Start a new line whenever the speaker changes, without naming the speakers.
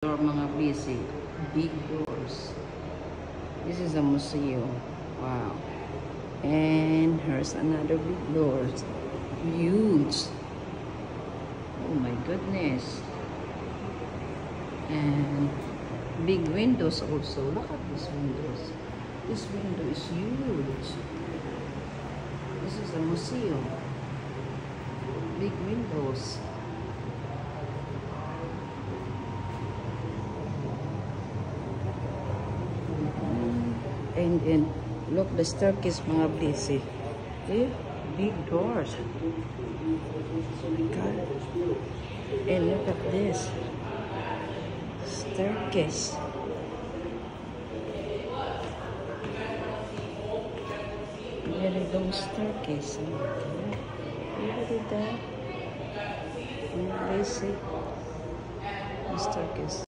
Door mga busy. Big doors. This is a museum. Wow. And here's another big door. Huge. Oh my goodness. And big windows also. Look at these windows. This window is huge. This is a museum. Big windows. And look, the staircase mga busy. Okay? Big doors. God. And look at this. Staircase. Very long staircase. Look at that. Busy. Staircase.